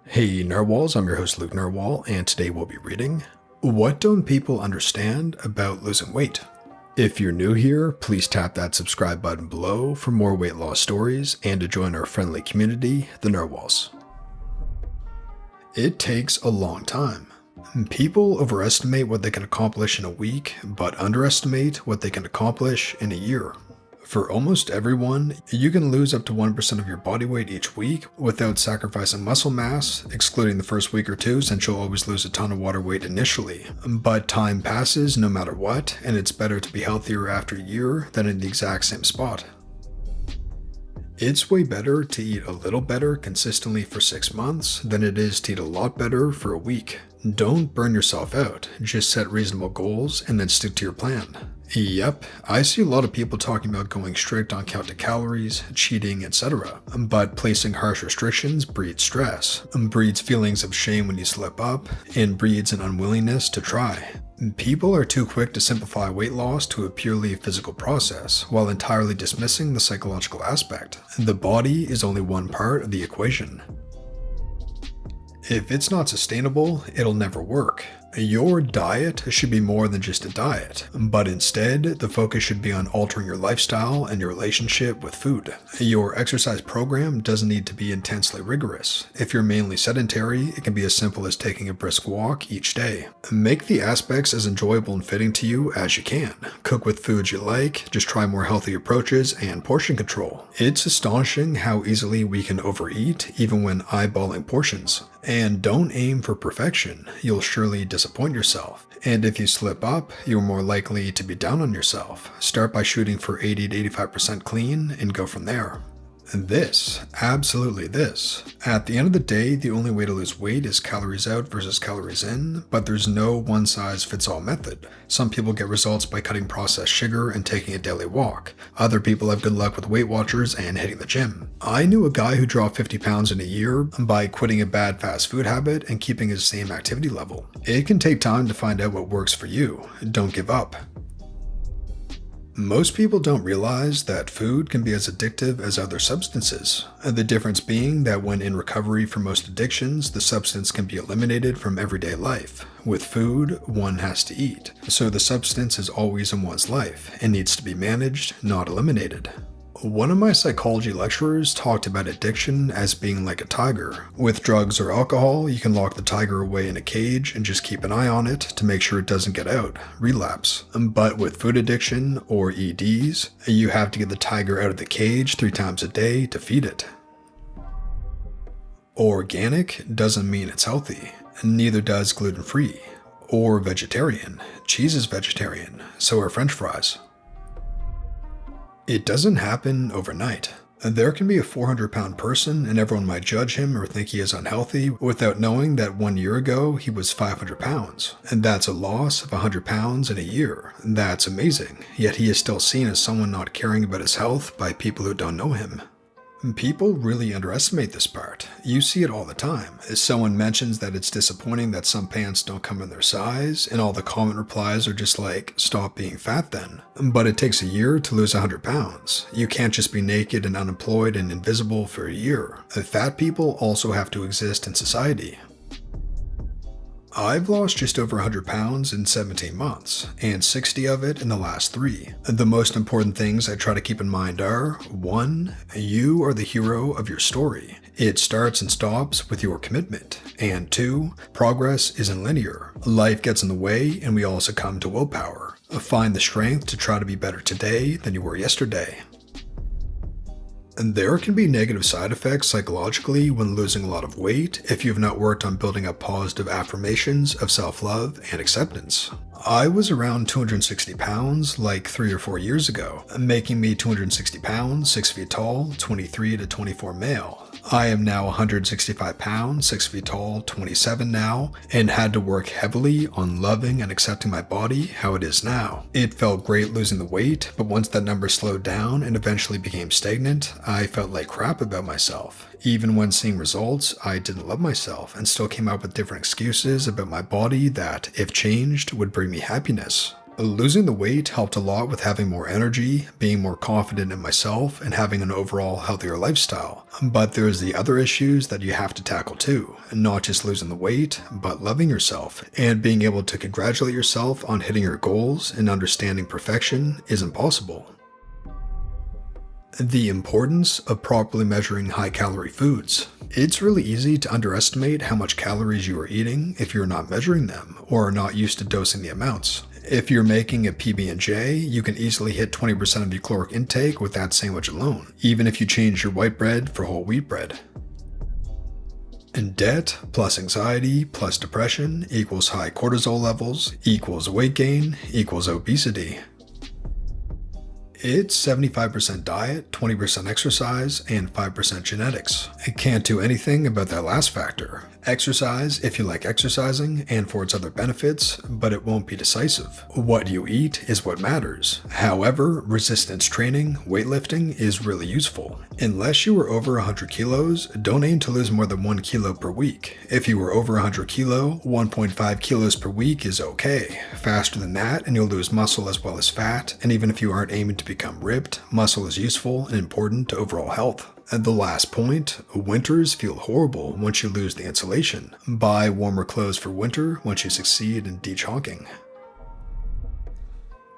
Hey Narwhals, I'm your host Luke Narwhal, and today we'll be reading What Don't People Understand About Losing Weight? If you're new here, please tap that subscribe button below for more weight loss stories and to join our friendly community, the Narwhals. It takes a long time. People overestimate what they can accomplish in a week, but underestimate what they can accomplish in a year. For almost everyone, you can lose up to 1% of your body weight each week without sacrificing muscle mass, excluding the first week or two since you'll always lose a ton of water weight initially. But time passes no matter what, and it's better to be healthier after a year than in the exact same spot. It's way better to eat a little better consistently for 6 months than it is to eat a lot better for a week. Don't burn yourself out, just set reasonable goals and then stick to your plan. Yep, I see a lot of people talking about going strict on counting calories, cheating, etc. But placing harsh restrictions breeds stress, breeds feelings of shame when you slip up, and breeds an unwillingness to try. People are too quick to simplify weight loss to a purely physical process, while entirely dismissing the psychological aspect. The body is only one part of the equation. If it's not sustainable, it'll never work. Your diet should be more than just a diet, but instead, the focus should be on altering your lifestyle and your relationship with food. Your exercise program doesn't need to be intensely rigorous. If you're mainly sedentary, it can be as simple as taking a brisk walk each day. Make the aspects as enjoyable and fitting to you as you can. Cook with foods you like, just try more healthy approaches, and portion control. It's astonishing how easily we can overeat, even when eyeballing portions. And don't aim for perfection, you'll surely disappoint yourself. And if you slip up, you're more likely to be down on yourself. Start by shooting for 80 to 85% clean and go from there. This, absolutely this. At the end of the day, the only way to lose weight is calories out versus calories in, but there's no one-size-fits-all method. Some people get results by cutting processed sugar and taking a daily walk. Other people have good luck with Weight Watchers and hitting the gym. I knew a guy who dropped 50 pounds in a year by quitting a bad fast food habit and keeping his same activity level. It can take time to find out what works for you. Don't give up. Most people don't realize that food can be as addictive as other substances. The difference being that when in recovery from most addictions, the substance can be eliminated from everyday life. With food, one has to eat. So the substance is always in one's life and needs to be managed, not eliminated. One of my psychology lecturers talked about addiction as being like a tiger. With drugs or alcohol, you can lock the tiger away in a cage and just keep an eye on it to make sure it doesn't get out, relapse. But with food addiction, or EDs, you have to get the tiger out of the cage 3 times a day to feed it. Organic doesn't mean it's healthy, neither does gluten-free. Or vegetarian. Cheese is vegetarian, so are French fries. It doesn't happen overnight. There can be a 400-pound person and everyone might judge him or think he is unhealthy without knowing that 1 year ago he was 500 pounds. And that's a loss of 100 pounds in a year. That's amazing. Yet he is still seen as someone not caring about his health by people who don't know him. People really underestimate this part. You see it all the time. Someone mentions that it's disappointing that some pants don't come in their size, and all the comment replies are just like, stop being fat then. But it takes a year to lose 100 pounds. You can't just be naked and unemployed and invisible for a year. Fat people also have to exist in society. I've lost just over 100 pounds in 17 months, and 60 of it in the last 3. The most important things I try to keep in mind are, 1. You are the hero of your story. It starts and stops with your commitment. And 2. Progress isn't linear. Life gets in the way, and we all succumb to willpower. Find the strength to try to be better today than you were yesterday. There can be negative side effects psychologically when losing a lot of weight if you have not worked on building up positive affirmations of self-love and acceptance. I was around 260 pounds like 3 or 4 years ago, making me 260 pounds, 6 feet tall, 23 to 24 male. I am now 165 pounds, 6 feet tall, 27 now, and had to work heavily on loving and accepting my body how it is now. It felt great losing the weight, but once that number slowed down and eventually became stagnant, I felt like crap about myself. Even when seeing results, I didn't love myself and still came up with different excuses about my body that, if changed, would bring me happiness. Losing the weight helped a lot with having more energy, being more confident in myself, and having an overall healthier lifestyle. But there's the other issues that you have to tackle too. Not just losing the weight, but loving yourself, and being able to congratulate yourself on hitting your goals and understanding perfection isn't possible. The importance of properly measuring high-calorie foods. It's really easy to underestimate how much calories you are eating if you're not measuring them or are not used to dosing the amounts. If you're making a PB&J, you can easily hit 20% of your caloric intake with that sandwich alone, even if you change your white bread for whole wheat bread. And debt plus anxiety plus depression equals high cortisol levels equals weight gain equals obesity. It's 75% diet, 20% exercise, and 5% genetics. I can't do anything about that last factor. Exercise if you like exercising and for its other benefits, but it won't be decisive. What you eat is what matters. However, resistance training, weightlifting, is really useful. Unless you are over 100 kilos, don't aim to lose more than 1 kilo per week. If you are over 100 kilo, 1.5 kilos per week is okay. Faster than that and you'll lose muscle as well as fat, and even if you aren't aiming to become ripped, muscle is useful and important to overall health. And the last point, winters feel horrible once you lose the insulation. Buy warmer clothes for winter once you succeed in dechonking.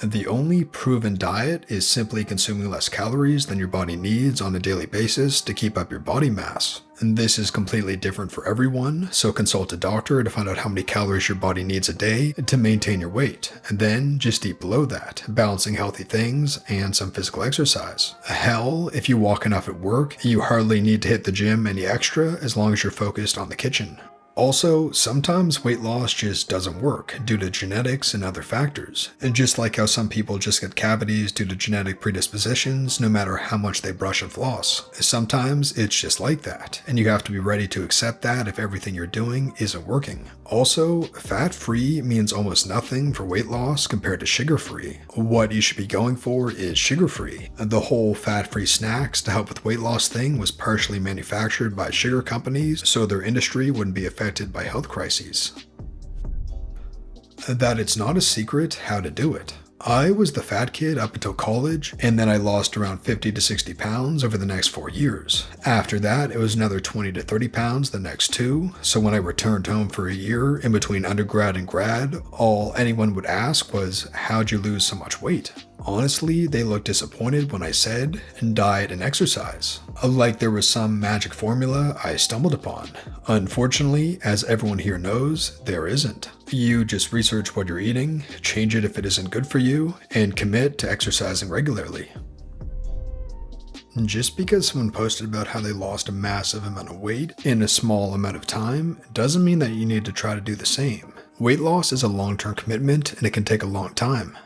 The only proven diet is simply consuming less calories than your body needs on a daily basis to keep up your body mass. And this is completely different for everyone, so consult a doctor to find out how many calories your body needs a day to maintain your weight, and then just eat below that, balancing healthy things and some physical exercise. Hell, if you walk enough at work, you hardly need to hit the gym any extra as long as you're focused on the kitchen. Also, sometimes weight loss just doesn't work due to genetics and other factors. And just like how some people just get cavities due to genetic predispositions no matter how much they brush and floss, sometimes it's just like that, and you have to be ready to accept that if everything you're doing isn't working. Also, fat-free means almost nothing for weight loss compared to sugar-free. What you should be going for is sugar-free. The whole fat-free snacks to help with weight loss thing was partially manufactured by sugar companies so their industry wouldn't be affected by health crises. That it's not a secret how to do it. I was the fat kid up until college, and then I lost around 50 to 60 pounds over the next 4 years. After that, it was another 20 to 30 pounds the next 2, so when I returned home for a year in between undergrad and grad, all anyone would ask was, how'd you lose so much weight? Honestly, they looked disappointed when I said, diet and exercise. Like there was some magic formula I stumbled upon. Unfortunately, as everyone here knows, there isn't. You just research what you're eating, change it if it isn't good for you, and commit to exercising regularly. Just because someone posted about how they lost a massive amount of weight in a small amount of time doesn't mean that you need to try to do the same. Weight loss is a long-term commitment and it can take a long time.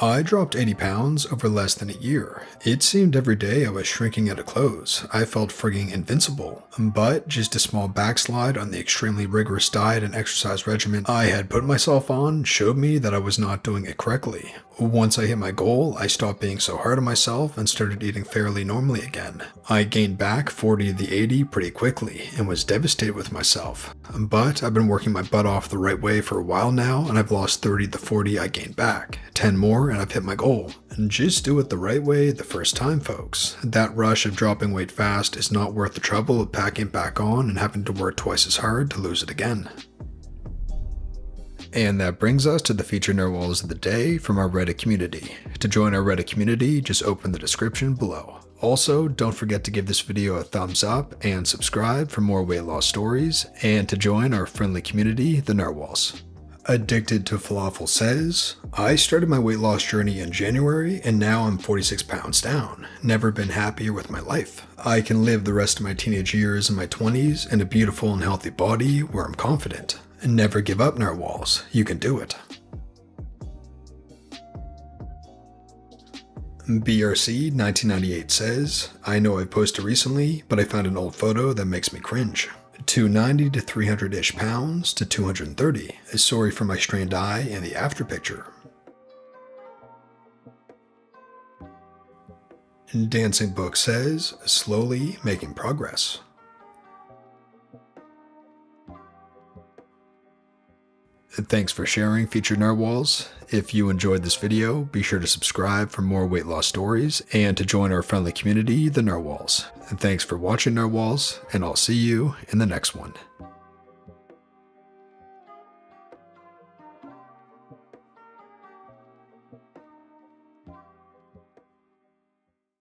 I dropped 80 pounds over less than a year. It seemed every day I was shrinking out of clothes. I felt frigging invincible. But just a small backslide on the extremely rigorous diet and exercise regimen I had put myself on showed me that I was not doing it correctly. Once I hit my goal, I stopped being so hard on myself and started eating fairly normally again. I gained back 40 to the 80 pretty quickly and was devastated with myself. But I've been working my butt off the right way for a while now, and I've lost 30 to 40 I gained back. 10 more and I've hit my goal. And just do it the right way the first time, folks. That rush of dropping weight fast is not worth the trouble of packing it back on and having to work twice as hard to lose it again. And that brings us to the featured narwhals of the day from our Reddit community. To join our Reddit community, just open the description below. Also, don't forget to give this video a thumbs up and subscribe for more weight loss stories, and to join our friendly community, the Narwhals. Addicted to Falafel says, I started my weight loss journey in January and now I'm 46 pounds down. Never been happier with my life. I can live the rest of my teenage years in my 20s in a beautiful and healthy body where I'm confident. Never give up, Narwhals. You can do it. BRC 1998 says, I know I posted recently, but I found an old photo that makes me cringe. 290 to 300-ish pounds to 230. Sorry for my strained eye in the after picture. Dancing Book says, slowly making progress. And thanks for sharing Featured Narwhals. If you enjoyed this video, be sure to subscribe for more weight loss stories and to join our friendly community, the Narwhals. And thanks for watching, Narwhals, and I'll see you in the next one.